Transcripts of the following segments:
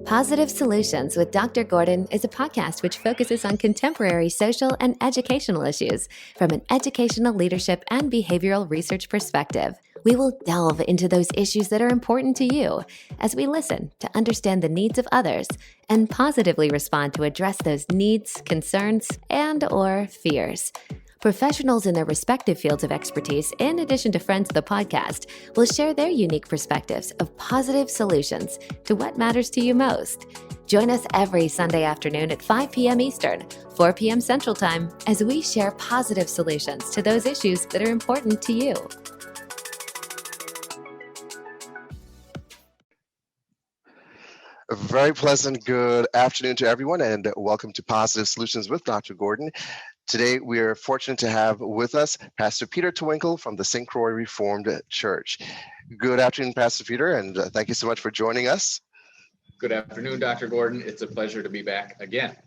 Positive Solutions with Dr. Gordon is a podcast which focuses on contemporary social and educational issues from an educational leadership and behavioral research perspective. We will delve into those issues that are important to you as we listen to understand the needs of others and positively respond to address those needs, concerns, and/or fears. Professionals in their respective fields of expertise, in addition to friends of the podcast, will share their unique perspectives of positive solutions to what matters to you most. Join us every Sunday afternoon at 5 p.m. Eastern, 4 p.m. Central Time, as we share positive solutions to those issues that are important to you. A very pleasant good afternoon to everyone, and welcome to Positive Solutions with Dr. Gordon. Today, we are fortunate to have with us Pastor Peter TeWinkle from the St. Croix Reformed Church. Good afternoon, Pastor Peter, and thank you so much for joining us. Good afternoon, Dr. Gordon. It's a pleasure to be back again.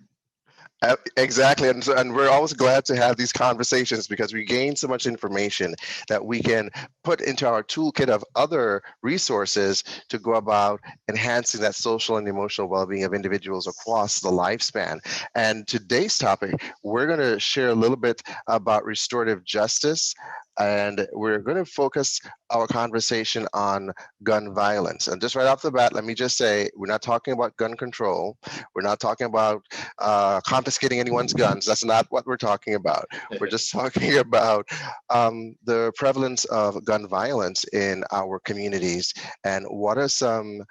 Exactly, and we're always glad to have these conversations because we gain so much information that we can put into our toolkit of other resources to go about enhancing that social and emotional well-being of individuals across the lifespan. And today's topic, we're going to share a little bit about restorative justice, and we're going to focus our conversation on gun violence. And just right off the bat, let me just say, we're not talking about gun control. We're not talking about confiscating anyone's guns. That's not what we're talking about. We're just talking about the prevalence of gun violence in our communities and what are some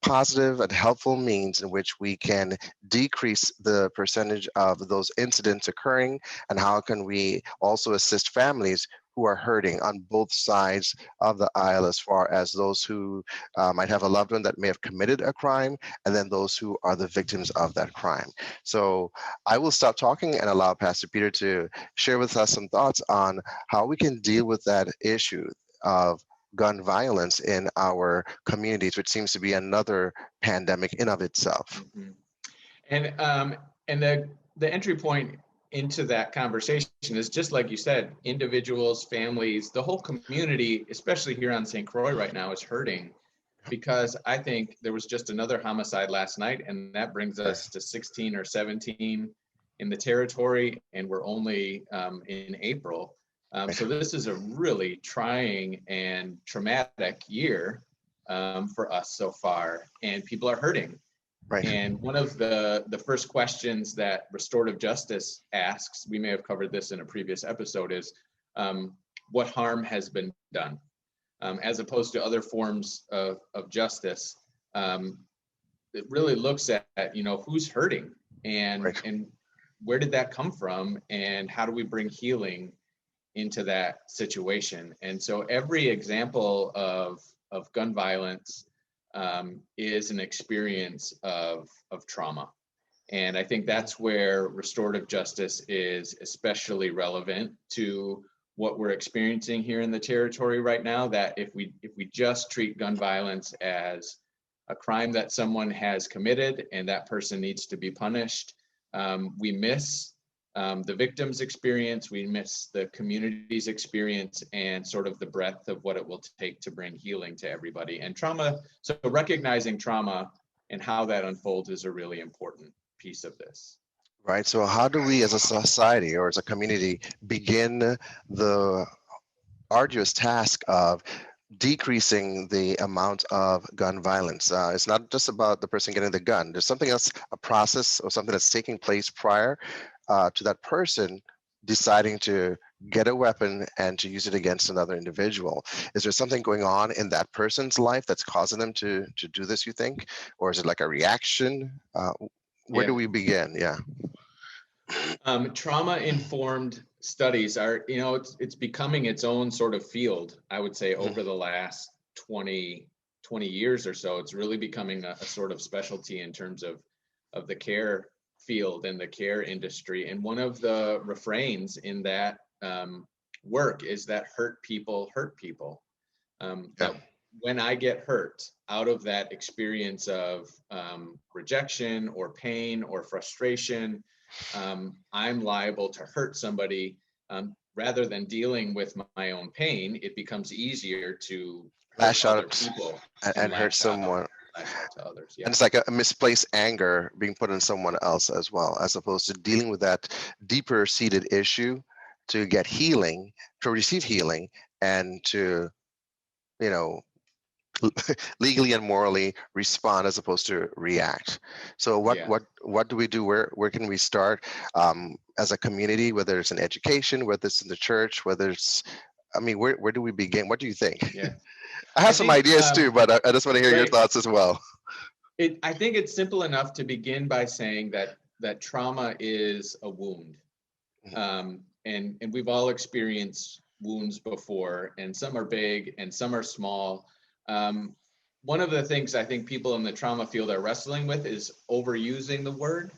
positive and helpful means in which we can decrease the percentage of those incidents occurring, and how can we also assist families who are hurting on both sides of the aisle, as far as those who might have a loved one that may have committed a crime, and then those who are the victims of that crime. So I will stop talking and allow Pastor Peter to share with us some thoughts on how we can deal with that issue of gun violence in our communities, which seems to be another pandemic in of itself. Mm-hmm. And the entry point into that conversation is just like you said, individuals, families, the whole community, especially here on St. Croix right now, is hurting because I think there was just another homicide last night, and that brings us to 16 or 17 in the territory, and we're only in April. So this is a really trying and traumatic year for us so far, and people are hurting. Right. And one of the first questions that restorative justice asks, we may have covered this in a previous episode, is what harm has been done? As opposed to other forms of justice, it really looks at who's hurting and right. and where did that come from, and how do we bring healing into that situation. And so every example of gun violence is an experience of trauma. And I think that's where restorative justice is especially relevant to what we're experiencing here in the territory right now, that if we just treat gun violence as a crime that someone has committed and that person needs to be punished, we miss the victim's experience, we miss the community's experience, and sort of the breadth of what it will take to bring healing to everybody. And trauma, so recognizing trauma and how that unfolds is a really important piece of this. Right. So how do we as a society or as a community begin the arduous task of decreasing the amount of gun violence? It's not just about the person getting the gun. There's something else, a process or something that's taking place prior to that person deciding to get a weapon and to use it against another individual. Is there something going on in that person's life that's causing them to do this, you think? Or is it like a reaction? Where do we begin? Yeah. Trauma-informed studies are, it's becoming its own sort of field, I would say, over the last 20 years or so. It's really becoming a sort of specialty in terms of the care field and the care industry. And one of the refrains in that work is that hurt people hurt people. That when I get hurt out of that experience of rejection or pain or frustration, I'm liable to hurt somebody. Rather than dealing with my own pain, it becomes easier to lash out people and hurt someone. to others. And it's like a misplaced anger being put on someone else as well, as opposed to dealing with that deeper seated issue to get healing, to receive healing, and to, you know, legally and morally respond as opposed to react. So what do we do? Where can we start as a community, whether it's in education, whether it's in the church, whether it's, I mean, where do we begin? What do you think? Yeah. I have some ideas too, but I just want to hear your thoughts as well. I think it's simple enough to begin by saying that trauma is a wound. And we've all experienced wounds before, and some are big and some are small. One of the things I think people in the trauma field are wrestling with is overusing the word.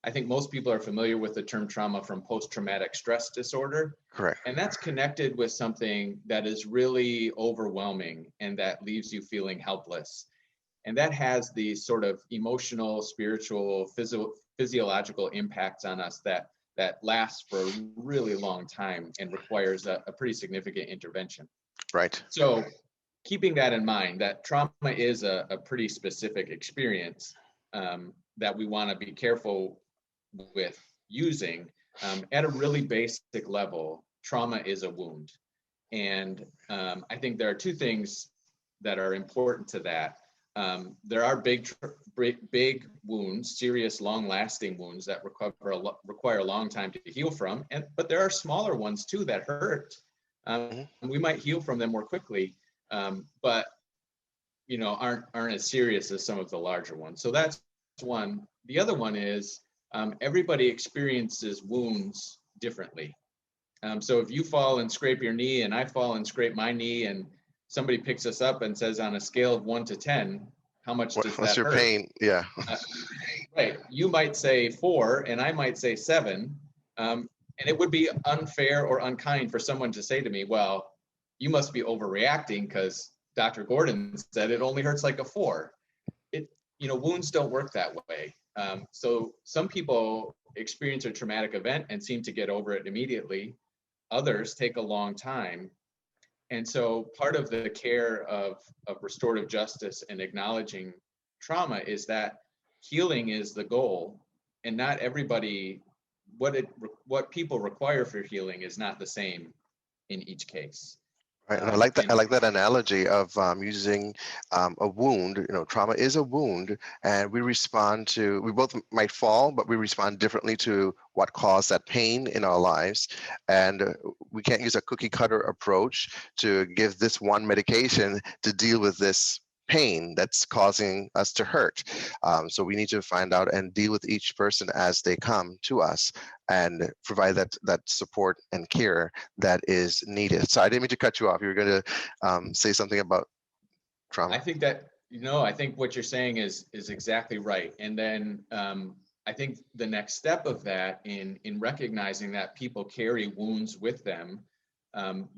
I think most people are familiar with the term trauma from post-traumatic stress disorder. Correct. And that's connected with something that is really overwhelming and that leaves you feeling helpless. And that has these sort of emotional, spiritual, physiological impacts on us that lasts for a really long time and requires a pretty significant intervention. Right. So keeping that in mind, that trauma is a pretty specific experience that we want to be careful with using. At a really basic level, trauma is a wound. And I think there are two things that are important to that. There are big wounds, serious, long-lasting wounds that require a long time to heal from, but there are smaller ones too that hurt. We might heal from them more quickly, but aren't as serious as some of the larger ones. So that's one. The other one is everybody experiences wounds differently. So if you fall and scrape your knee, and I fall and scrape my knee, and somebody picks us up and says on a scale of 1 to 10, how much does that hurt? What's your pain? Yeah. Right. You might say 4, and I might say 7. And it would be unfair or unkind for someone to say to me, well, you must be overreacting because Dr. Gordon said it only hurts like a 4. Wounds don't work that way. So some people experience a traumatic event and seem to get over it immediately. Others take a long time. And so part of the care of restorative justice and acknowledging trauma is that healing is the goal, and not everybody, what people require for healing is not the same in each case. Right, and I like that. I like that analogy of using a wound. Trauma is a wound, and we both might fall, but we respond differently to what caused that pain in our lives. And we can't use a cookie cutter approach to give this one medication to deal with this pain that's causing us to hurt. So we need to find out and deal with each person as they come to us and provide that support and care that is needed. So I didn't mean to cut you off. You were going to say something about trauma. I think that, I think what you're saying is exactly right. And then I think the next step of that in recognizing that people carry wounds with them,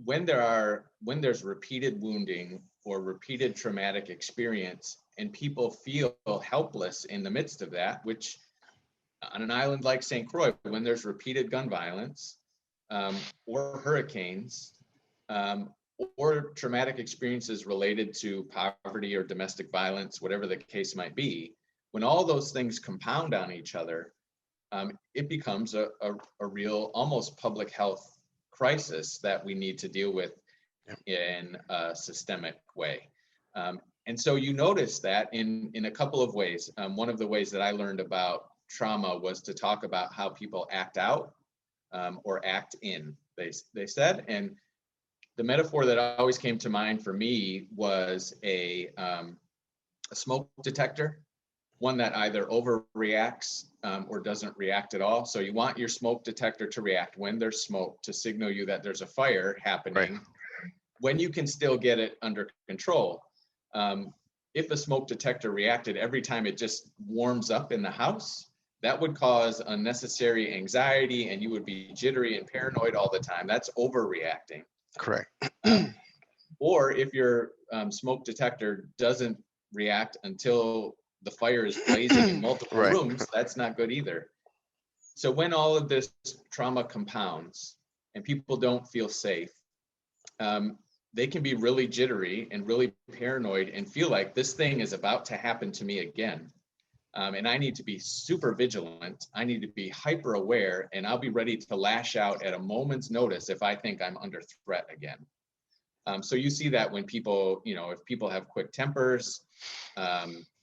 when there's repeated wounding or repeated traumatic experience, and people feel helpless in the midst of that, which on an island like St. Croix, when there's repeated gun violence or hurricanes or traumatic experiences related to poverty or domestic violence, whatever the case might be, when all those things compound on each other, it becomes a real, almost public health crisis that we need to deal with in a systemic way. And so you notice that in a couple of ways. One of the ways that I learned about trauma was to talk about how people act out or act in, they said. And the metaphor that always came to mind for me was a smoke detector, one that either overreacts or doesn't react at all. So you want your smoke detector to react when there's smoke to signal you that there's a fire happening, right, when you can still get it under control. If a smoke detector reacted every time it just warms up in the house, that would cause unnecessary anxiety and you would be jittery and paranoid all the time. That's overreacting. Correct. Or if your smoke detector doesn't react until the fire is blazing in multiple right. rooms, that's not good either. So when all of this trauma compounds and people don't feel safe, they can be really jittery and really paranoid and feel like this thing is about to happen to me again. And I need to be super vigilant. I need to be hyper aware, and I'll be ready to lash out at a moment's notice if I think I'm under threat again. So you see that when people, if people have quick tempers,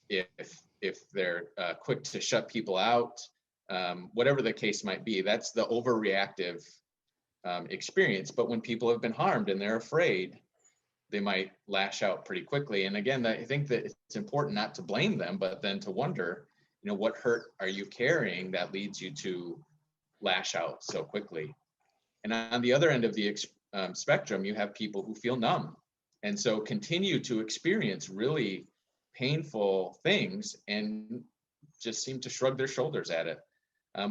if they're quick to shut people out, whatever the case might be, that's the overreactive experience. But when people have been harmed and they're afraid, they might lash out pretty quickly. And again, I think that it's important not to blame them, but then to wonder, what hurt are you carrying that leads you to lash out so quickly? And on the other end of the spectrum, you have people who feel numb, and so continue to experience really painful things and just seem to shrug their shoulders at it,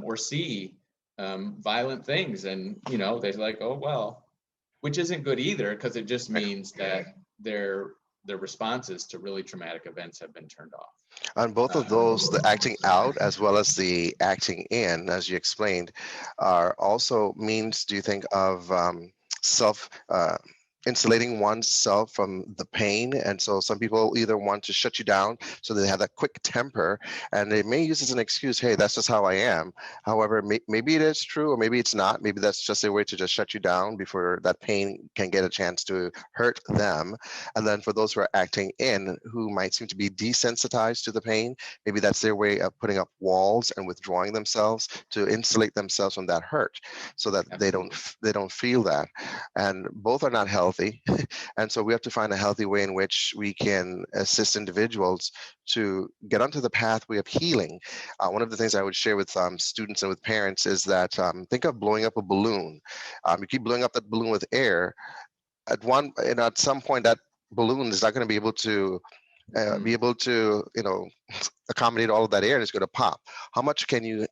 or see violent things, and they're like, oh well, which isn't good either, because it just means that their responses to really traumatic events have been turned off. On both of those, the acting out as well as the acting in, as you explained, are also means, do you think, of self insulating oneself from the pain? And so some people either want to shut you down so they have that quick temper, and they may use it as an excuse, hey, that's just how I am. However, maybe it is true, or maybe it's not. Maybe that's just a way to just shut you down before that pain can get a chance to hurt them. And then for those who are acting in, who might seem to be desensitized to the pain, maybe that's their way of putting up walls and withdrawing themselves to insulate themselves from that hurt, so that they don't feel that. And both are not healthy. And so we have to find a healthy way in which we can assist individuals to get onto the pathway of healing. One of the things I would share with students and with parents is that think of blowing up a balloon. You keep blowing up that balloon with air. At some point, that balloon is not going to be able to accommodate all of that air, and it's going to pop. How much can you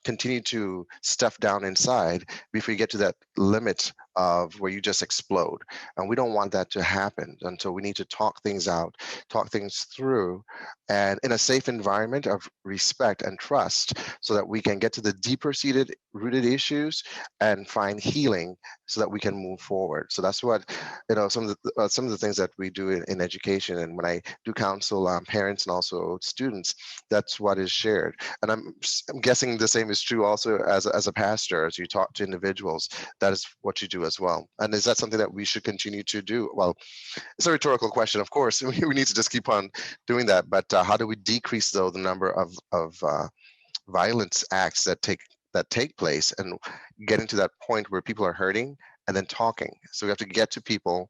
continue to stuff down inside before you get to that limit of where you just explode? And we don't want that to happen. And so we need to talk things out, talk things through, and in a safe environment of respect and trust, so that we can get to the deeper seated rooted issues and find healing so that we can move forward. So that's what, some of the things that we do in education. And when I do counsel parents and also students, that's what is shared. And I'm guessing the same is true also as a pastor. As you talk to individuals, that is what you do as well. And is that something that we should continue to do? Well, it's a rhetorical question, of course. We need to just keep on doing that. But how do we decrease, though, the number of violence acts that take place, and getting to that point where people are hurting and then talking? So we have to get to people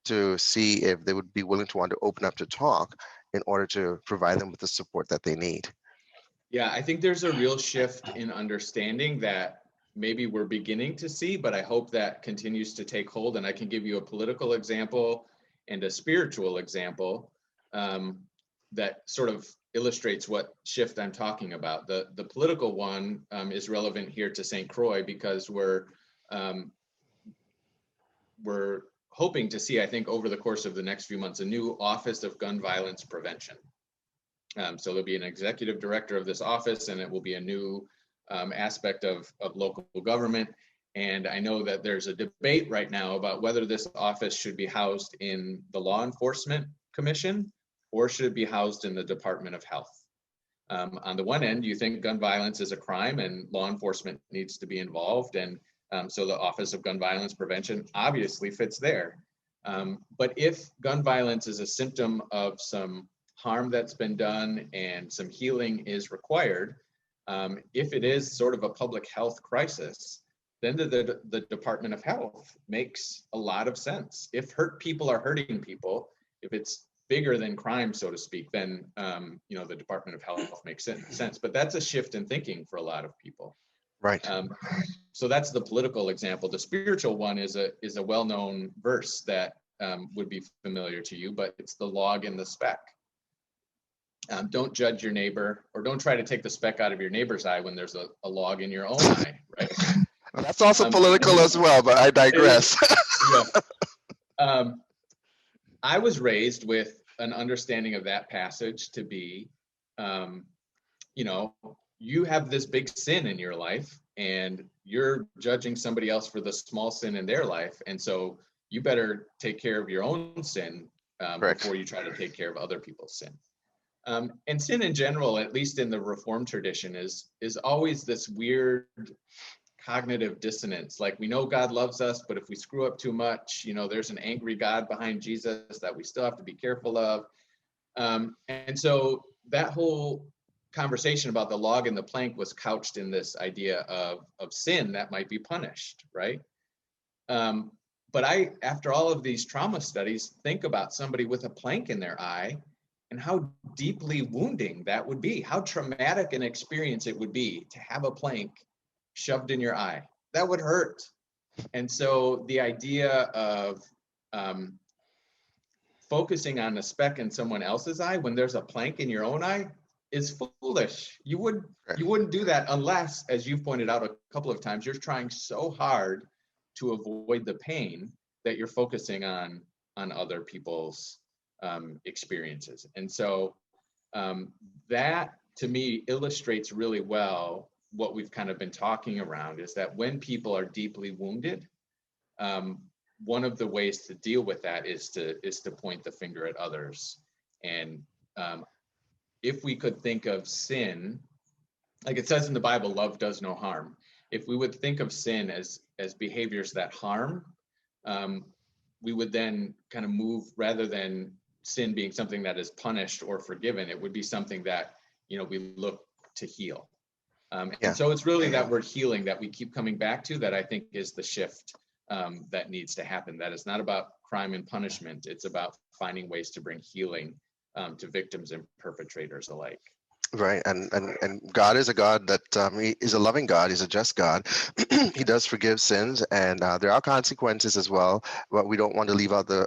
to see if they would be willing to want to open up to talk in order to provide them with the support that they need. Yeah, I think there's a real shift in understanding that maybe we're beginning to see, but I hope that continues to take hold. And I can give you a political example and a spiritual example that sort of illustrates what shift I'm talking about. The political one is relevant here to St. Croix, because we're hoping to see, I think, over the course of the next few months, a new Office of Gun Violence Prevention. So there'll be an executive director of this office, and it will be a new aspect of local government. And I know that there's a debate right now about whether this office should be housed in the Law Enforcement Commission or should it be housed in the Department of Health. On the one end, you think gun violence is a crime and law enforcement needs to be involved. And so the Office of Gun Violence Prevention obviously fits there. But if gun violence is a symptom of some harm that's been done and some healing is required, if it is sort of a public health crisis, then the Department of Health makes a lot of sense. If hurt people are hurting people, if it's bigger than crime, so to speak, then the Department of Health makes sense. But that's a shift in thinking for a lot of people. Right. So that's the political example. The spiritual one is a well-known verse that would be familiar to you, but it's the log and the speck. Don't judge your neighbor, or don't try to take the speck out of your neighbor's eye when there's a log in your own eye, right? That's also political as well, but I digress. Yeah. I was raised with an understanding of that passage to be, you have this big sin in your life and you're judging somebody else for the small sin in their life. And so you better take care of your own sin Correct. before you try to take care of other people's sin. And sin in general, at least in the Reformed tradition, is always this weird cognitive dissonance. Like, we know God loves us, but if we screw up too much, there's an angry God behind Jesus that we still have to be careful of. And so that whole conversation about the log and the plank was couched in this idea of sin that might be punished, right? But after all of these trauma studies, think about somebody with a plank in their eye and how deeply wounding that would be, how traumatic an experience it would be to have a plank shoved in your eye. That would hurt. And so the idea of focusing on a speck in someone else's eye when there's a plank in your own eye is foolish. You wouldn't do that unless, as you've pointed out a couple of times, you're trying so hard to avoid the pain that you're focusing on other people's experiences. And so that to me illustrates really well what we've kind of been talking around, is that when people are deeply wounded, one of the ways to deal with that is to point the finger at others. And if we could think of sin, like it says in the Bible, love does no harm. If we would think of sin as behaviors that harm, we would then kind of move, rather than sin being something that is punished or forgiven, it would be something that, we look to heal. And so it's really that word healing that we keep coming back to, that I think is the shift that needs to happen. That is not about crime and punishment. It's about finding ways to bring healing to victims and perpetrators alike. Right, and God is a God that he is a loving God. He's a just God. He does forgive sins, and there are consequences as well. But we don't want to leave out the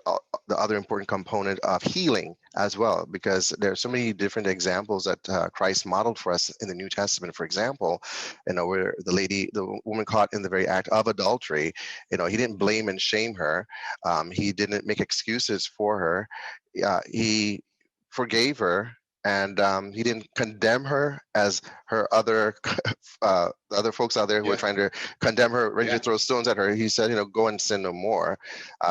other important component of healing as well, because there are so many different examples that Christ modeled for us in the New Testament. For example, where the woman caught in the very act of adultery, he didn't blame and shame her. He didn't make excuses for her. He forgave her. And he didn't condemn her as her other the other folks out there who were trying to condemn her, ready to throw stones at her. He said, go and sin no more.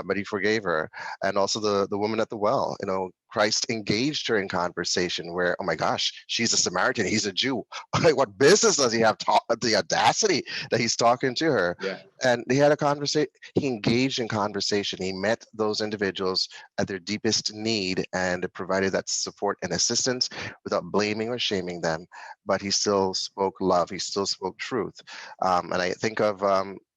But he forgave her. And also the woman at the well, Christ engaged her in conversation where, oh my gosh, she's a Samaritan, he's a Jew. What business does he have the audacity that he's talking to her? Yeah. And he had a conversation. He engaged in conversation. He met those individuals at their deepest need and provided that support and assistance without blaming or shaming them. But he still spoke love. He still spoke truth. And I think of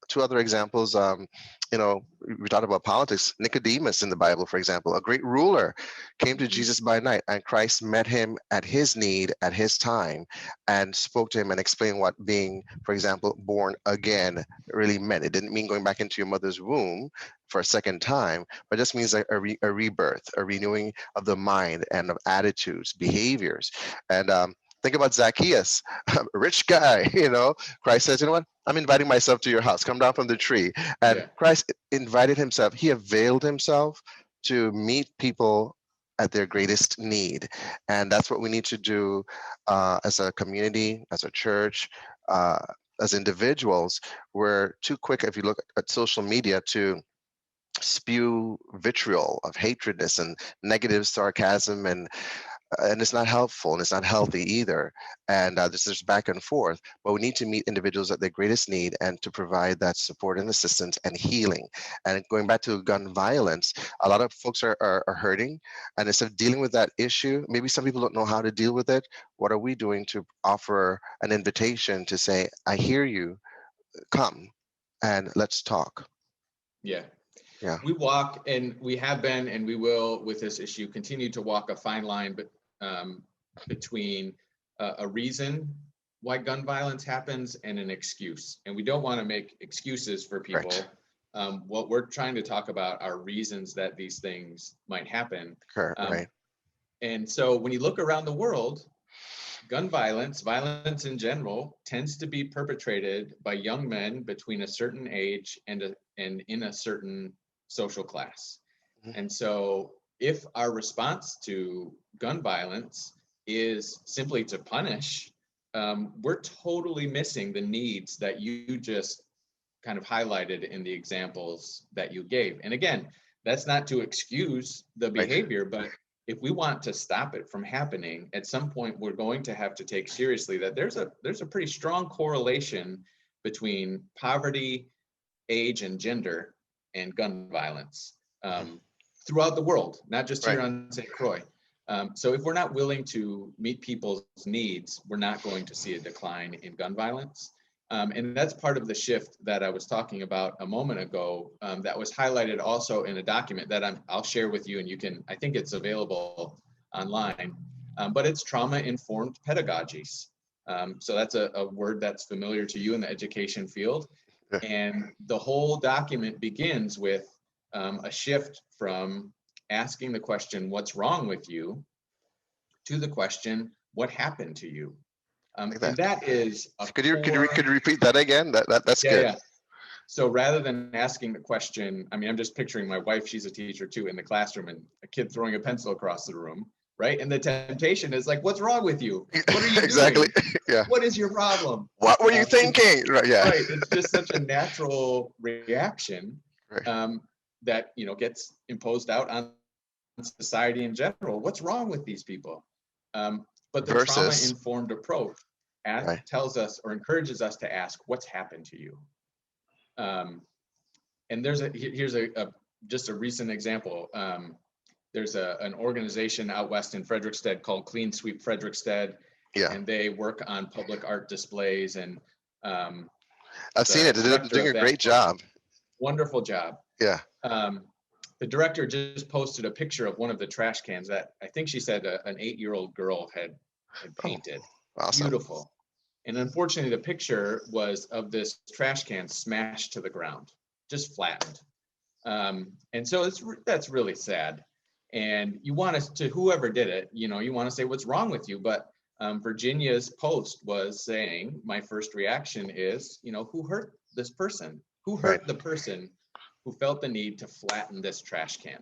two other examples. We talked about politics. Nicodemus in the Bible, for example, a great ruler, came to Jesus by night, and Christ met him at his need, at his time, and spoke to him and explained what being, for example, born again really meant. It didn't mean going back into your mother's womb for a second time, but just means a rebirth, a renewing of the mind and of attitudes, behaviors. And think about Zacchaeus, a rich guy, Christ says, what? I'm inviting myself to your house. Come down from the tree. And Christ invited himself. He availed himself to meet people at their greatest need. And that's what we need to do as a community, as a church, as individuals. We're too quick, if you look at social media, to spew vitriol of hatredness and negative sarcasm, and it's not helpful, and it's not healthy either. And this is back and forth, but we need to meet individuals at their greatest need and to provide that support and assistance and healing. And going back to gun violence, a lot of folks are hurting, and instead of dealing with that issue, maybe some people don't know how to deal with it. What are we doing to offer an invitation to say, I hear you, come and let's talk? Yeah. Yeah. We walk, and we have been, and we will with this issue, continue to walk a fine line between a reason why gun violence happens and an excuse. And we don't want to make excuses for people. Right. What we're trying to talk about are reasons that these things might happen. Right. And so when you look around the world, gun violence in general, tends to be perpetrated by young men between a certain age and in a certain social class. Mm-hmm. And so if our response to gun violence is simply to punish, we're totally missing the needs that you just kind of highlighted in the examples that you gave. And again, that's not to excuse the behavior, but if we want to stop it from happening, at some point we're going to have to take seriously that there's a pretty strong correlation between poverty, age, and gender and gun violence throughout the world, not just here on St. Croix. So if we're not willing to meet people's needs, we're not going to see a decline in gun violence. And that's part of the shift that I was talking about a moment ago, that was highlighted also in a document that I'll share with you, and you can, I think it's available online, but it's trauma-informed pedagogies. So that's a word that's familiar to you in the education field. And the whole document begins with a shift from asking the question, what's wrong with you, to the question, what happened to you? And that is could you repeat that again? That's good. Yeah. So rather than asking the question, I mean, I'm just picturing my wife, she's a teacher too, in the classroom, and a kid throwing a pencil across the room, right? And the temptation is like, what's wrong with you? What are you exactly doing? Yeah. What is your problem? What were you thinking? Right. It's just such a natural reaction that, you know, gets imposed out on society in general. What's wrong with these people? But the trauma-informed approach tells us or encourages us to ask, what's happened to you? And here's just a recent example. There's an organization out west in Frederiksted called Clean Sweep Frederiksted, and they work on public art displays. And I've seen it. They're doing a great job. Wonderful job. Yeah. The director just posted a picture of one of the trash cans that I think she said an 8-year-old girl had painted. Awesome. Beautiful. And unfortunately, the picture was of this trash can smashed to the ground, just flattened. And so that's really sad. And you want to whoever did it, you know, you want to say, what's wrong with you? But Virginia's post was saying, my first reaction is, you know, who hurt this person? Who hurt the person who felt the need to flatten this trash can?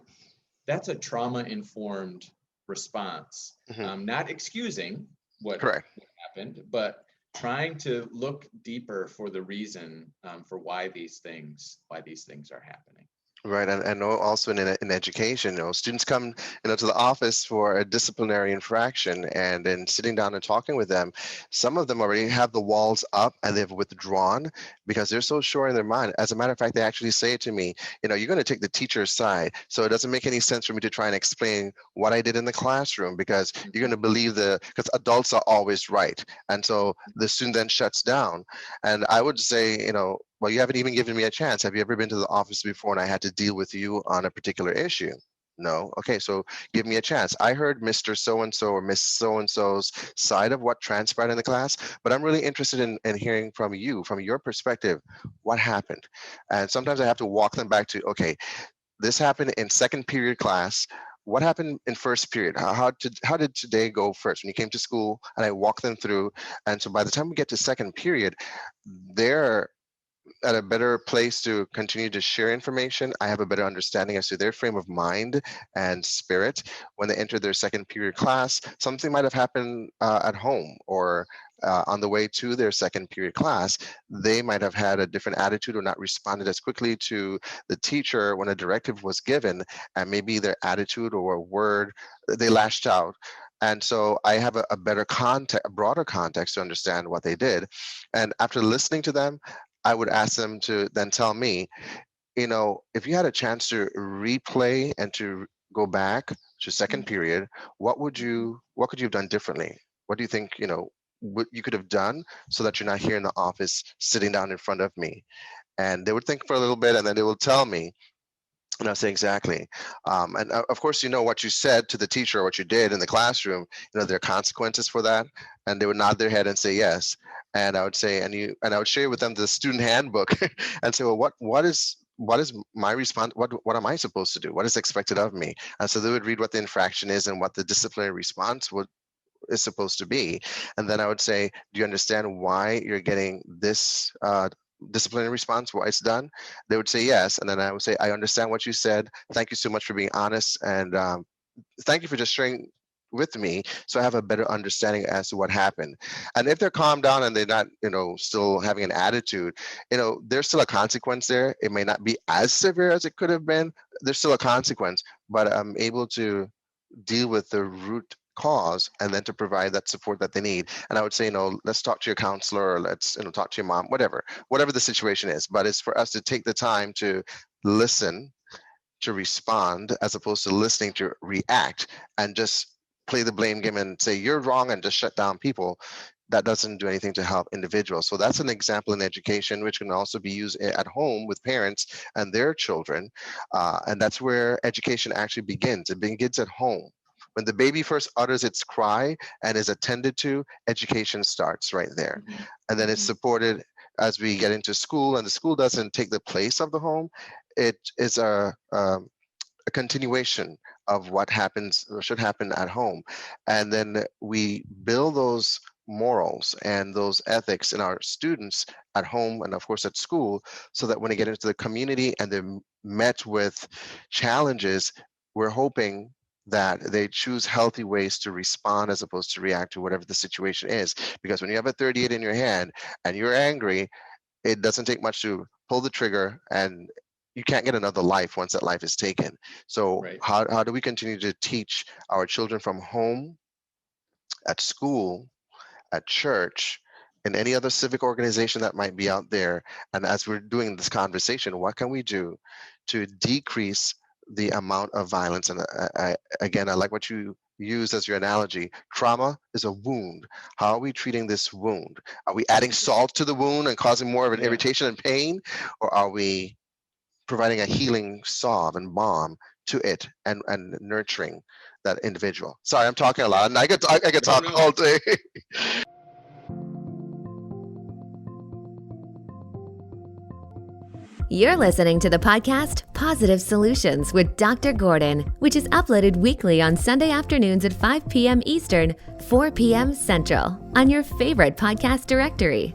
That's a trauma-informed response. Not excusing what happened, but trying to look deeper for the reason for why these things are happening. Right, and also in education, you know, students come, you know, to the office for a disciplinary infraction, and then sitting down and talking with them, some of them already have the walls up and they've withdrawn because they're so sure in their mind. As a matter of fact, they actually say to me, you know, you're going to take the teacher's side, so it doesn't make any sense for me to try and explain what I did in the classroom because you're going to believe because adults are always right, and so the student then shuts down. And I would say, you know, well, you haven't even given me a chance. Have you ever been to the office before and I had to deal with you on a particular issue? No. Okay, so give me a chance. I heard Mr. So-and-so or Miss So-and-so's side of what transpired in the class, but I'm really interested in hearing from you, from your perspective, what happened. And sometimes I have to walk them back to, okay, this happened in second period class. What happened in first period? How did today go first when you came to school? And I walk them through. And so by the time we get to second period, they're at a better place to continue to share information. I have a better understanding as to their frame of mind and spirit when they enter their second period class. Something might have happened at home or on the way to their second period class. They might have had a different attitude or not responded as quickly to the teacher when a directive was given, and maybe their attitude or a word, they lashed out. And so I have a better context, a broader context to understand what they did. And after listening to them, I would ask them to then tell me, you know, if you had a chance to replay and to go back to second period, what could you have done differently? What do you think, you know, what you could have done so that you're not here in the office sitting down in front of me? And they would think for a little bit and then they will tell me. And I'll say exactly. And of course, you know, what you said to the teacher or what you did in the classroom, you know, there are consequences for that. And they would nod their head and say yes. And I would say, and I would share with them the student handbook and say, well, what is my response? What am I supposed to do? What is expected of me? And so they would read what the infraction is and what the disciplinary response is supposed to be. And then I would say, do you understand why you're getting this disciplinary response, why it's done? They would say yes. And then I would say, I understand what you said. Thank you so much for being honest. And thank you for just sharing with me, so I have a better understanding as to what happened. And if they're calmed down and they're not, still having an attitude, there's still a consequence there. It may not be as severe as it could have been. There's still a consequence, but I'm able to deal with the root cause and then to provide that support that they need. And I would say, let's talk to your counselor, or let's, talk to your mom, whatever the situation is. But it's for us to take the time to listen, to respond, as opposed to listening to react and just play the blame game and say you're wrong and just shut down people. That doesn't do anything to help individuals. So that's an example in education, which can also be used at home with parents and their children. And that's where education actually begins. It begins at home. When the baby first utters its cry and is attended to, education starts right there. And then it's supported as we get into school, and the school doesn't take the place of the home. It is a continuation of what happens or should happen at home. And then we build those morals and those ethics in our students at home and of course at school, so that when they get into the community and they're met with challenges, we're hoping that they choose healthy ways to respond as opposed to react to whatever the situation is. Because when you have a 38 in your hand and you're angry, it doesn't take much to pull the trigger, and you can't get another life once that life is taken. So how do we continue to teach our children from home, at school, at church, and any other civic organization that might be out there? And as we're doing this conversation, what can we do to decrease the amount of violence? And again, I like what you use as your analogy. Trauma is a wound. How are we treating this wound? Are we adding salt to the wound and causing more of an irritation and pain? Or are we providing a healing salve and balm to it and nurturing that individual? Sorry, I'm talking a lot, and I could talk all day. You're listening to the podcast Positive Solutions with Dr. Gordon, which is uploaded weekly on Sunday afternoons at 5 p.m. Eastern, 4 p.m. Central on your favorite podcast directory.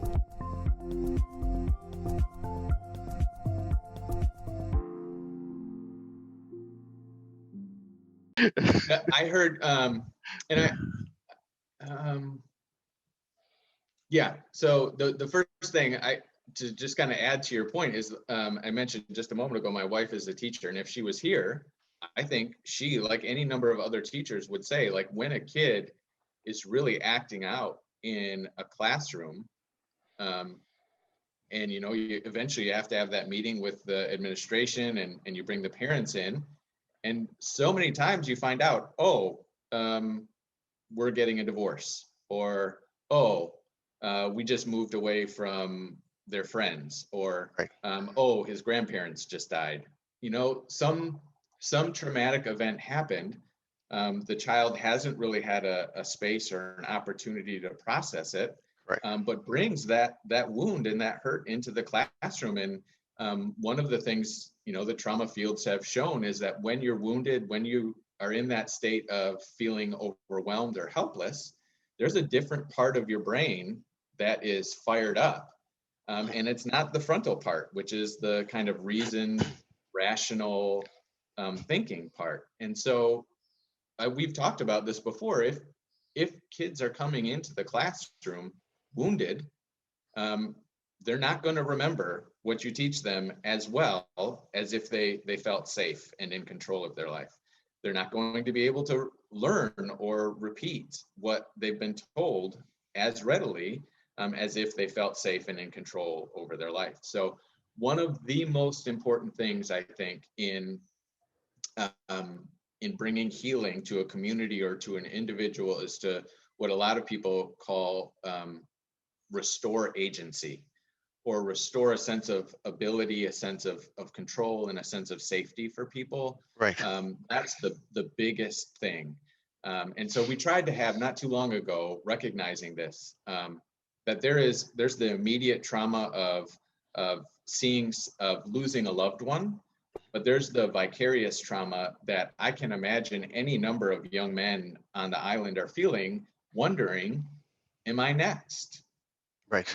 I heard, so the first thing to just kind of add to your point is, I mentioned just a moment ago, my wife is a teacher, and if she was here, I think she, like any number of other teachers, would say, like, when a kid is really acting out in a classroom, and you eventually have to have that meeting with the administration, and you bring the parents in, and so many times you find out, we're getting a divorce, or we just moved away from their friends, or his grandparents just died. Some traumatic event happened. The child hasn't really had a space or an opportunity to process it, but brings that wound and that hurt into the classroom. And one of the things the trauma fields have shown is that when you're wounded, when you are in that state of feeling overwhelmed or helpless, there's a different part of your brain that is fired up. And it's not the frontal part, which is the kind of reasoned, rational thinking part. And so we've talked about this before. If kids are coming into the classroom wounded, they're not going to remember what you teach them as well as if they felt safe and in control of their life. They're not going to be able to learn or repeat what they've been told as readily as if they felt safe and in control over their life. So one of the most important things, I think, in bringing healing to a community or to an individual is to what a lot of people call restore agency, or restore a sense of ability, a sense of control, and a sense of safety for people. That's the biggest thing. And so we tried to have, not too long ago, recognizing this, that there's the immediate trauma of losing a loved one, but there's the vicarious trauma that I can imagine any number of young men on the island are feeling, wondering, am I next?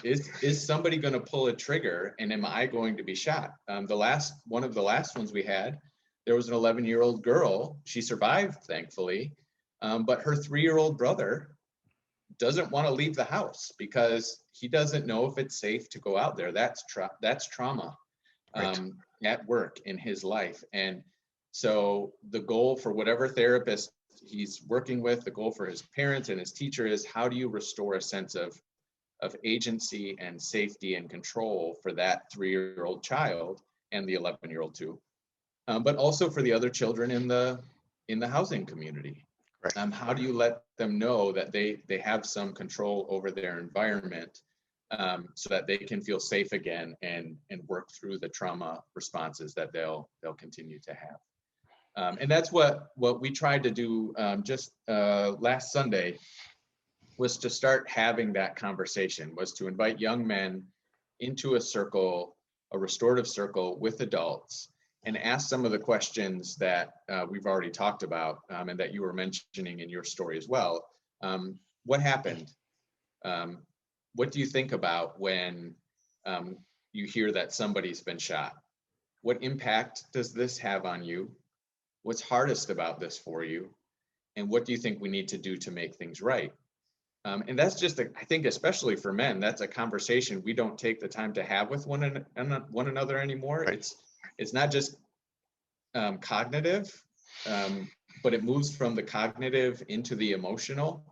Is somebody going to pull a trigger, and am I going to be shot? One of the last ones we had, there was an 11-year-old girl. She survived, thankfully, But her 3-year-old brother doesn't want to leave the house because he doesn't know if it's safe to go out there. That's trauma at work in his life. And so the goal for whatever therapist he's working with, the goal for his parents and his teacher is, how do you restore a sense of agency and safety and control for that 3-year-old child and the 11-year-old too, but also for the other children in the housing community. Right. How do you let them know that they have some control over their environment, so that they can feel safe again and work through the trauma responses that they'll continue to have. And that's what we tried to do just last Sunday, was to start having that conversation, was to invite young men into a circle, a restorative circle with adults, and ask some of the questions that we've already talked about, and that you were mentioning in your story as well. What happened? What do you think about when you hear that somebody's been shot? What impact does this have on you? What's hardest about this for you? And what do you think we need to do to make things right? And that's just, I think, especially for men, that's a conversation we don't take the time to have with one another anymore. Right. It's not just cognitive, but it moves from the cognitive into the emotional.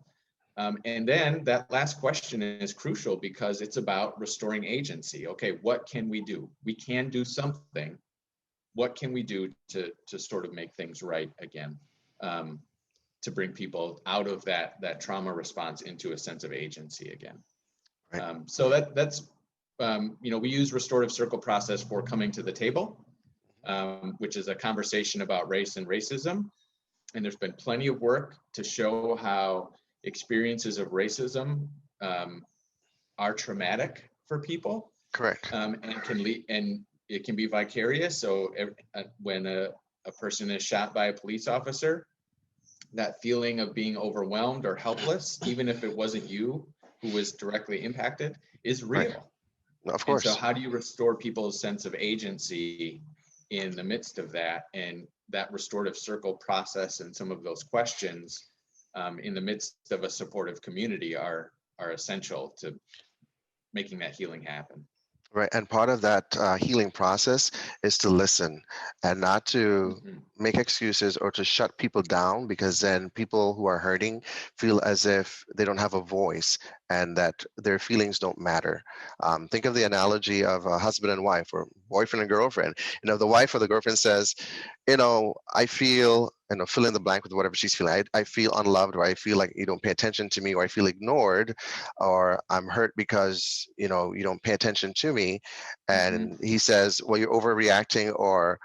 And then that last question is crucial because it's about restoring agency. Okay, what can we do? We can do something. What can we do to sort of make things right again? To bring people out of that trauma response into a sense of agency again. Right. So that's we use restorative circle process for coming to the table, which is a conversation about race and racism. And there's been plenty of work to show how experiences of racism are traumatic for people. Correct. And can lead, and it can be vicarious. So when a person is shot by a police officer, that feeling of being overwhelmed or helpless, even if it wasn't you who was directly impacted, is real. Right. Of course. And so how do you restore people's sense of agency in the midst of that? And that restorative circle process and some of those questions in the midst of a supportive community are essential to making that healing happen. Right. And part of that healing process is to listen and not to make excuses or to shut people down, because then people who are hurting feel as if they don't have a voice and that their feelings don't matter. Think of the analogy of a husband and wife, or boyfriend and girlfriend. The wife or the girlfriend says, I feel, fill in the blank with whatever she's feeling. I feel unloved, or I feel like you don't pay attention to me, or I feel ignored, or I'm hurt because, you don't pay attention to me. And he says, well, you're overreacting, or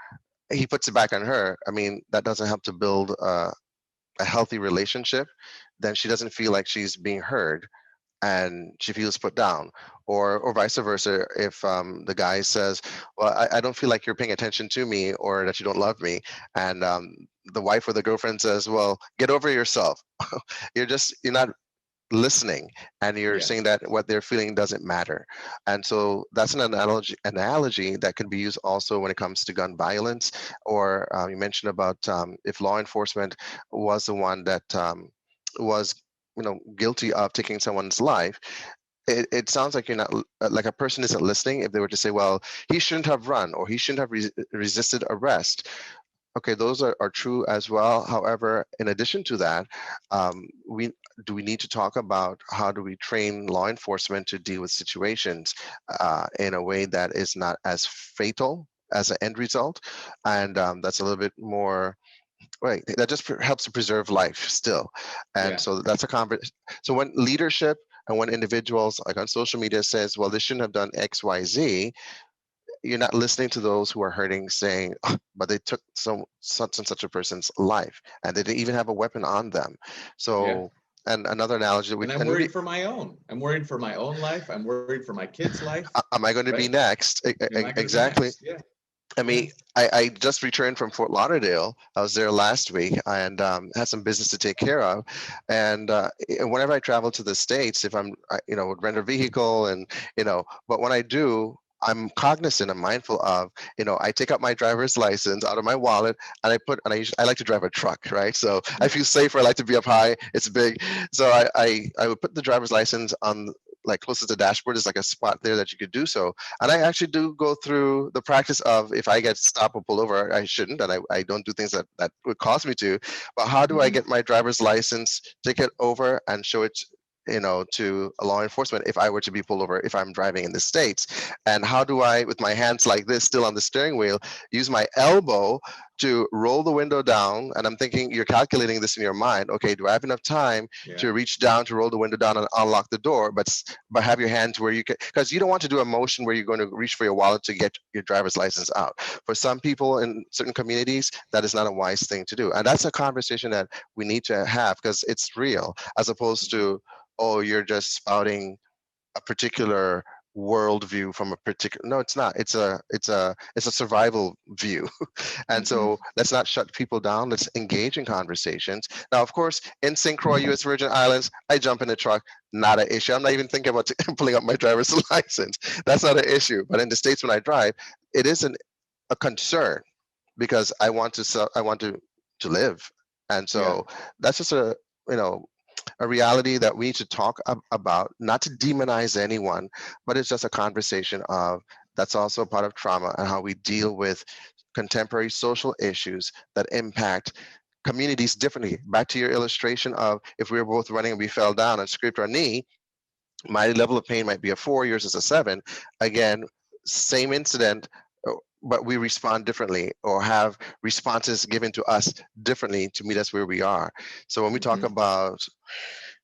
he puts it back on her. I mean, that doesn't help to build a healthy relationship. Then she doesn't feel like she's being heard, and she feels put down, or vice versa. If the guy says, well, I don't feel like you're paying attention to me, or that you don't love me, and the wife or the girlfriend says, well, get over yourself. you're not listening, and you're saying that what they're feeling doesn't matter. And so that's an analogy that can be used also when it comes to gun violence, or you mentioned about if law enforcement was the one that was guilty of taking someone's life. It sounds like you're not, like a person isn't listening if they were to say, well, he shouldn't have run, or he shouldn't have resisted arrest. Okay, those are true as well. However, in addition to that, we need to talk about how do we train law enforcement to deal with situations in a way that is not as fatal as an end result, and that's a little bit more. Right, that just helps to preserve life still. And so that's a conversation. So when leadership and when individuals like on social media says, well, this shouldn't have done X, Y, Z, you're not listening to those who are hurting, saying, oh, but they took such and such a person's life, and they didn't even have a weapon on them. So, and another analogy that I'm worried for my own. I'm worried for my own life. I'm worried for my kid's life. Am I going to be next? Exactly. Yeah. I mean, I just returned from Fort Lauderdale. I was there last week and had some business to take care of. And whenever I travel to the States, if I'm, would rent a vehicle and, but when I do, I'm cognizant, I'm mindful of, I take out my driver's license out of my wallet, and I like to drive a truck, right? So I feel safer. I like to be up high. It's big. So I would put the driver's license on, like, close to the dashboard. There's like a spot there that you could do so. And I actually do go through the practice of, if I get stopped or pulled over, I shouldn't, and I don't do things that would cause me to. But how do I get my driver's license, take it over, and show it, to law enforcement if I were to be pulled over if I'm driving in the States? And how do I, with my hands like this, still on the steering wheel, use my elbow to roll the window down? And I'm thinking, you're calculating this in your mind. Okay, do I have enough time to reach down to roll the window down and unlock the door, but have your hands where you can, because you don't want to do a motion where you're going to reach for your wallet to get your driver's license out. For some people in certain communities, that is not a wise thing to do. And that's a conversation that we need to have, because it's real, as opposed to, oh, you're just spouting a particular worldview from a particular. No, it's not. It's a survival view. And so let's not shut people down. Let's engage in conversations. Now, of course, in St. Croix, U.S. Virgin Islands, I jump in the truck, not an issue. I'm not even thinking about pulling up my driver's license. That's not an issue. But in the States, when I drive, it is a concern, because I want to live. And so that's just a reality that we need to talk about, not to demonize anyone, but it's just a conversation of, that's also a part of trauma, and how we deal with contemporary social issues that impact communities differently. Back to your illustration of, if we were both running and we fell down and scraped our knee, my level of pain might be a 4, yours is a 7. Again, same incident, but we respond differently, or have responses given to us differently to meet us where we are. So when we talk about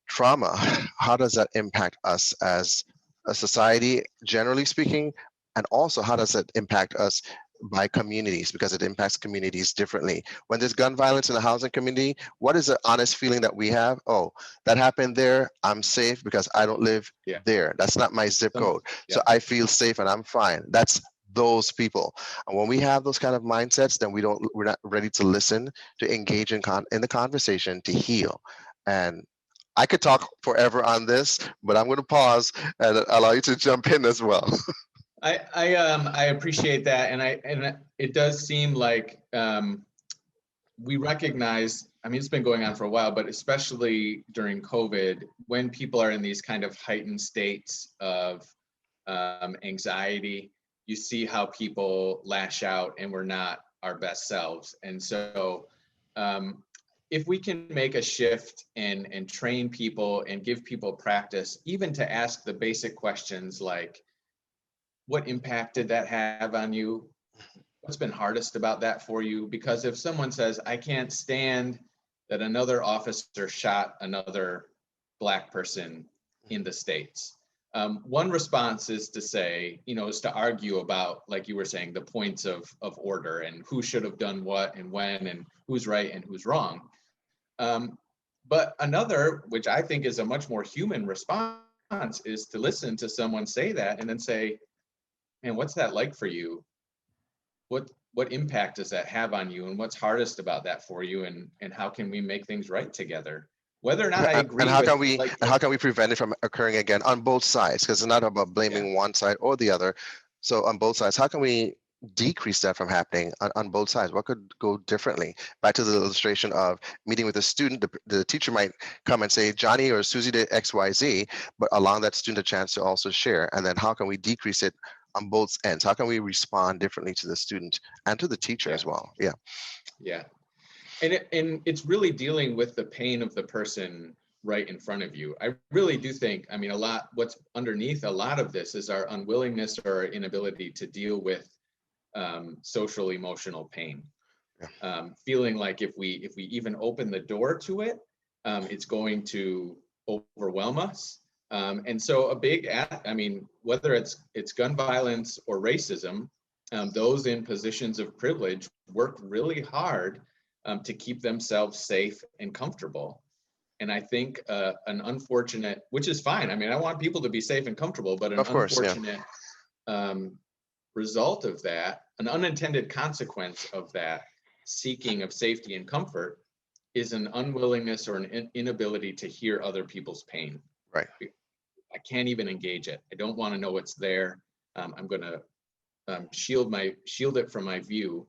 trauma, how does that impact us as a society, generally speaking? And also, how does it impact us by communities? Because it impacts communities differently. When there's gun violence in the housing community, what is the honest feeling that we have? Oh, that happened there, I'm safe because I don't live there. That's not my zip code. So I feel safe and I'm fine. That's those people. And when we have those kind of mindsets, then we're not ready to listen, to engage in the conversation, to heal. And I could talk forever on this, but I'm going to pause and allow you to jump in as well. I appreciate that, and it does seem like we recognize. I mean, it's been going on for a while, but especially during COVID, when people are in these kind of heightened states of anxiety, you see how people lash out, and we're not our best selves. And so, if we can make a shift and train people and give people practice, even to ask the basic questions like, what impact did that have on you? What's been hardest about that for you? Because if someone says, I can't stand that another officer shot another Black person in the States, one response is to say, is to argue about, like you were saying, the points of order and who should have done what and when, and who's right and who's wrong. But another, which I think is a much more human response, is to listen to someone say that and then say, man, what's that like for you? What impact does that have on you? And what's hardest about that for you? And how can we make things right together? Whether or not I agree and how with, how can we prevent it from occurring again on both sides? Because it's not about blaming one side or the other. So on both sides, how can we decrease that from happening on both sides? What could go differently? Back to the illustration of meeting with a student, the teacher might come and say, Johnny or Susie did XYZ, but allowing that student a chance to also share. And then how can we decrease it on both ends? How can we respond differently to the student and to the teacher as well? Yeah. And it's really dealing with the pain of the person right in front of you. I really do think, I mean, what's underneath a lot of this is our unwillingness or our inability to deal with social emotional pain. Feeling like if we even open the door to it, it's going to overwhelm us. And so whether it's gun violence or racism, those in positions of privilege work really hard to keep themselves safe and comfortable. And I think an unfortunate, which is fine. I mean, I want people to be safe and comfortable, but unfortunate result of that, an unintended consequence of that seeking of safety and comfort, is an unwillingness or an inability to hear other people's pain. Right. I can't even engage it. I don't want to know what's there. I'm going to shield it from my view.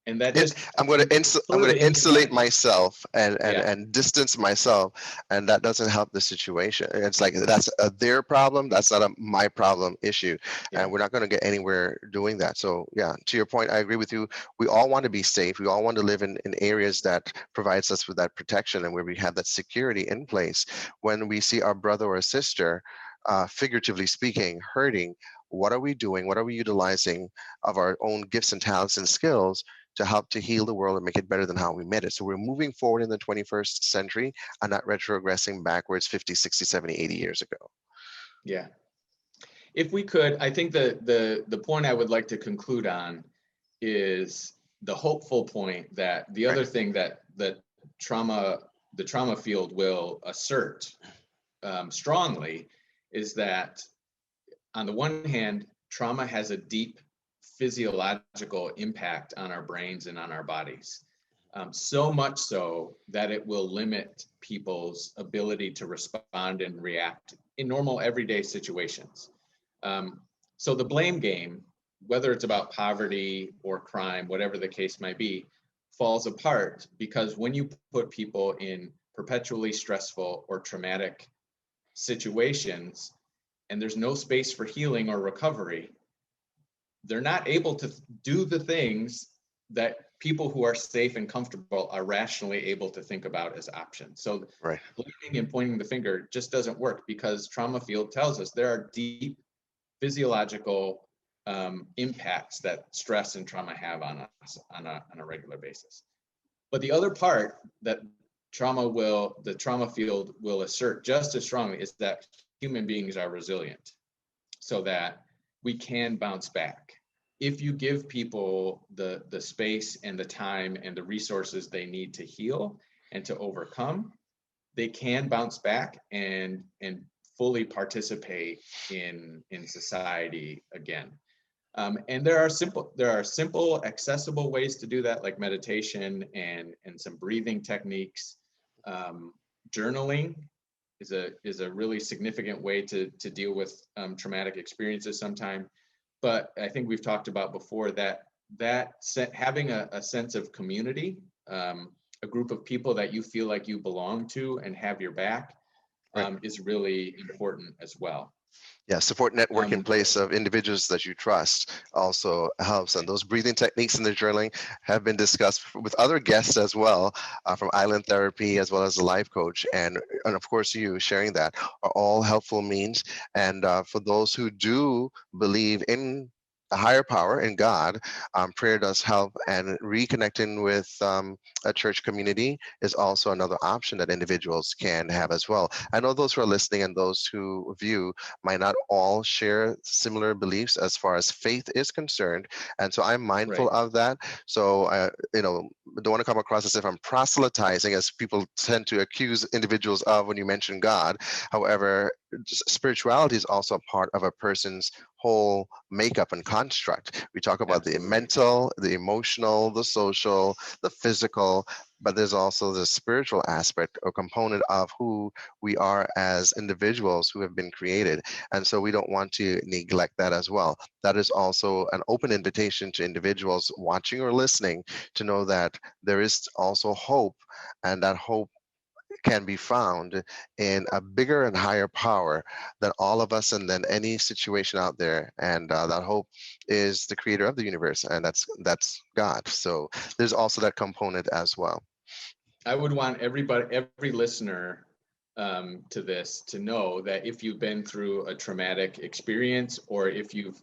And that Yeah, just I'm going to further insulate inhumanity. myself Yeah, and distance myself, and that doesn't help the situation. It's like that's their problem. That's not my problem issue, yeah, and we're not going to get anywhere doing that. So yeah, to your point, I agree with you. We all want to be safe. We all want to live in areas that provides us with that protection and where we have that security in place. When we see our brother or sister, figuratively speaking, hurting, what are we doing? What are we utilizing of our own gifts and talents and skills to help to heal the world and make it better than how we met it? So we're moving forward in the 21st century and not retrogressing backwards 50, 60, 70, 80 years ago. yeah. If we could, I think the point I would like to conclude on is the hopeful point that the other thing that the trauma field will assert strongly is that, on the one hand, trauma has a deep physiological impact on our brains and on our bodies. So much so that it will limit people's ability to respond and react in normal everyday situations. So the blame game, whether it's about poverty or crime, whatever the case might be, falls apart because when you put people in perpetually stressful or traumatic situations and there's no space for healing or recovery, they're not able to do the things that people who are safe and comfortable are rationally able to think about as options. So Right. blaming and pointing the finger just doesn't work because trauma field tells us there are deep physiological impacts that stress and trauma have on us on a regular basis. But the other part that the trauma field will assert just as strongly is that human beings are resilient, so that we can bounce back. If you give people the space and the time and the resources they need to heal and to overcome, they can bounce back and fully participate in society again. And there are simple, accessible ways to do that, like meditation and some breathing techniques. Journaling is a really significant way to deal with traumatic experiences sometimes. But I think we've talked about before that having a sense of community, a group of people that you feel like you belong to and have your back, is really important as well. Yeah, support network in place of individuals that you trust also helps. And those breathing techniques and the journaling have been discussed with other guests as well, from Island Therapy as well as the life coach. And of course, you sharing that are all helpful means. And for those who do believe in a higher power, in God, prayer does help, and reconnecting with a church community is also another option that individuals can have as well. I know those who are listening and those who view might not all share similar beliefs as far as faith is concerned, and so I'm mindful of that. So I, don't want to come across as if I'm proselytizing, as people tend to accuse individuals of when you mention God. However, spirituality is also a part of a person's whole makeup and construct. We talk about the mental, the emotional, the social, the physical, but there's also the spiritual aspect or component of who we are as individuals who have been created. And so we don't want to neglect that as well. That is also an open invitation to individuals watching or listening to know that there is also hope, and that hope can be found in a bigger and higher power than all of us and than any situation out there. And that hope is the creator of the universe, and that's God. So there's also that component as well. I would want every listener to this to know that if you've been through a traumatic experience, or if you've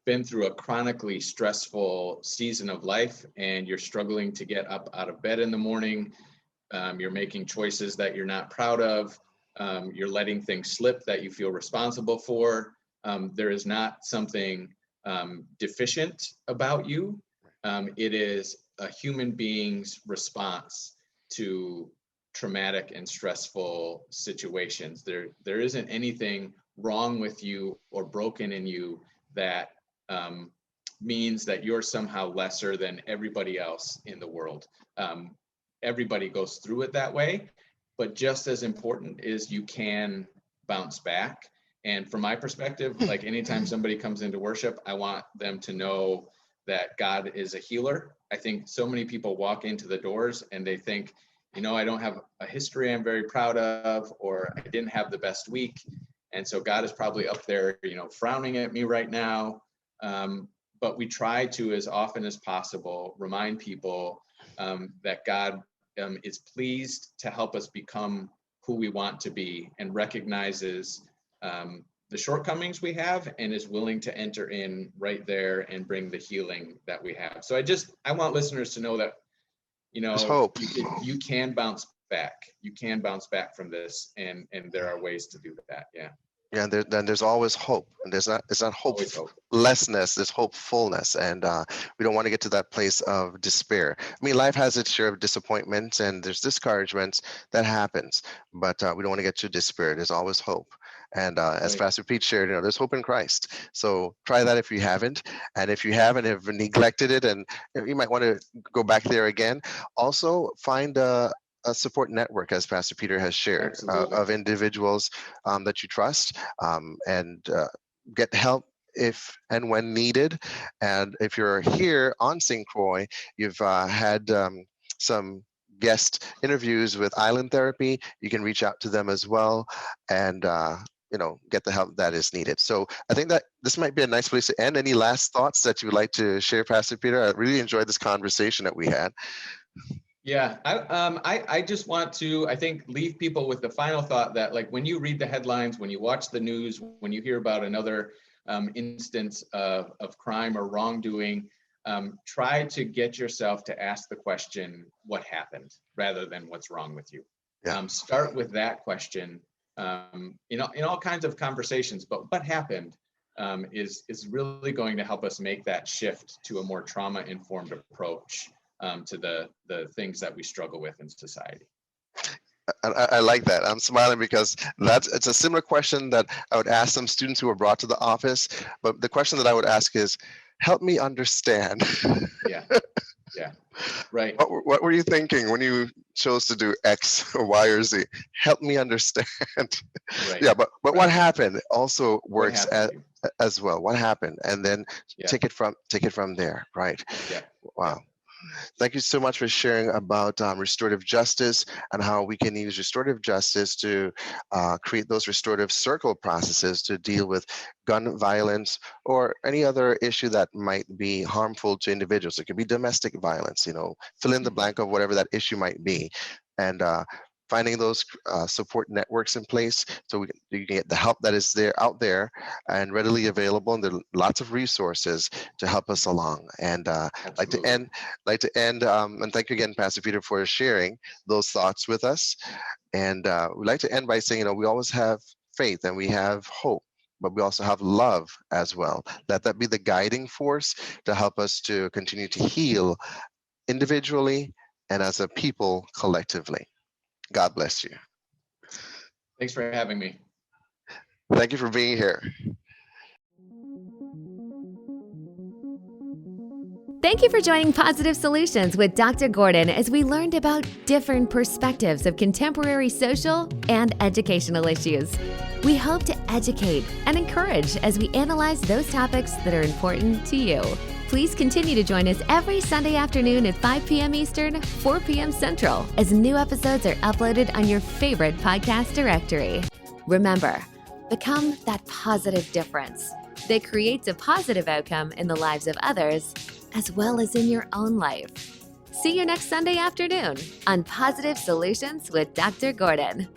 been through a chronically stressful season of life and you're struggling to get up out of bed in the morning, you're making choices that you're not proud of, you're letting things slip that you feel responsible for, there is not something deficient about you. It is a human being's response to traumatic and stressful situations. There isn't anything wrong with you or broken in you that means that you're somehow lesser than everybody else in the world. Everybody goes through it that way, but just as important is you can bounce back And from my perspective, like anytime somebody comes into worship, I want them to know that God is a healer. I think so many people walk into the doors and they think, I don't have a history I'm very proud of, or I didn't have the best week. And so God is probably up there, frowning at me right now. But we try to, as often as possible, remind people that God is pleased to help us become who we want to be, and recognizes the shortcomings we have, and is willing to enter in right there and bring the healing that we have. So I want listeners to know that, There's hope. You can bounce back. You can bounce back from this, and there are ways to do that. Yeah. Yeah, then there's always hope, and it's not hopelessness, there's hopefulness, and we don't want to get to that place of despair. I mean, life has its share of disappointments, and there's discouragements that happens, but we don't want to get to despair. There's always hope, and as Pastor Pete shared, there's hope in Christ. So try that if you haven't, and if you haven't, have neglected it, and you might want to go back there again. Also, find a support network, as Pastor Peter has shared, of individuals that you trust, and get help if and when needed. And if you're here on St. Croix, you've had some guest interviews with Island Therapy, you can reach out to them as well, and get the help that is needed. So I think that this might be a nice place to end. Any last thoughts that you would like to share, Pastor Peter? I really enjoyed this conversation that we had. Yeah, I just want to, I think, leave people with the final thought that, like, when you read the headlines, when you watch the news, when you hear about another instance of crime or wrongdoing, try to get yourself to ask the question, what happened, rather than what's wrong with you. Yeah. Start with that question, in all kinds of conversations, but what happened is really going to help us make that shift to a more trauma-informed approach to the things that we struggle with in society. I like that. I'm smiling because it's a similar question that I would ask some students who were brought to the office, but the question that I would ask is, help me understand. Yeah, right. What were you thinking when you chose to do X or Y or Z? Help me understand. Right. Yeah, but right. What happened also works as well. What happened, and then take it from there. Right. Yeah. Wow. Thank you so much for sharing about restorative justice and how we can use restorative justice to create those restorative circle processes to deal with gun violence or any other issue that might be harmful to individuals. It could be domestic violence, fill in the blank of whatever that issue might be. And finding those support networks in place so you can get the help that is out there and readily available, and there are lots of resources to help us along. And I'd like to end, and thank you again, Pastor Peter, for sharing those thoughts with us. And we'd like to end by saying, we always have faith and we have hope, but we also have love as well. Let that be the guiding force to help us to continue to heal individually and as a people collectively. God bless you. Thanks for having me. Thank you for being here. Thank you for joining Positive Solutions with Dr. Gordon as we learned about different perspectives of contemporary social and educational issues. We hope to educate and encourage as we analyze those topics that are important to you. Please continue to join us every Sunday afternoon at 5 p.m. Eastern, 4 p.m. Central, as new episodes are uploaded on your favorite podcast directory. Remember, become that positive difference that creates a positive outcome in the lives of others, as well as in your own life. See you next Sunday afternoon on Positive Solutions with Dr. Gordon.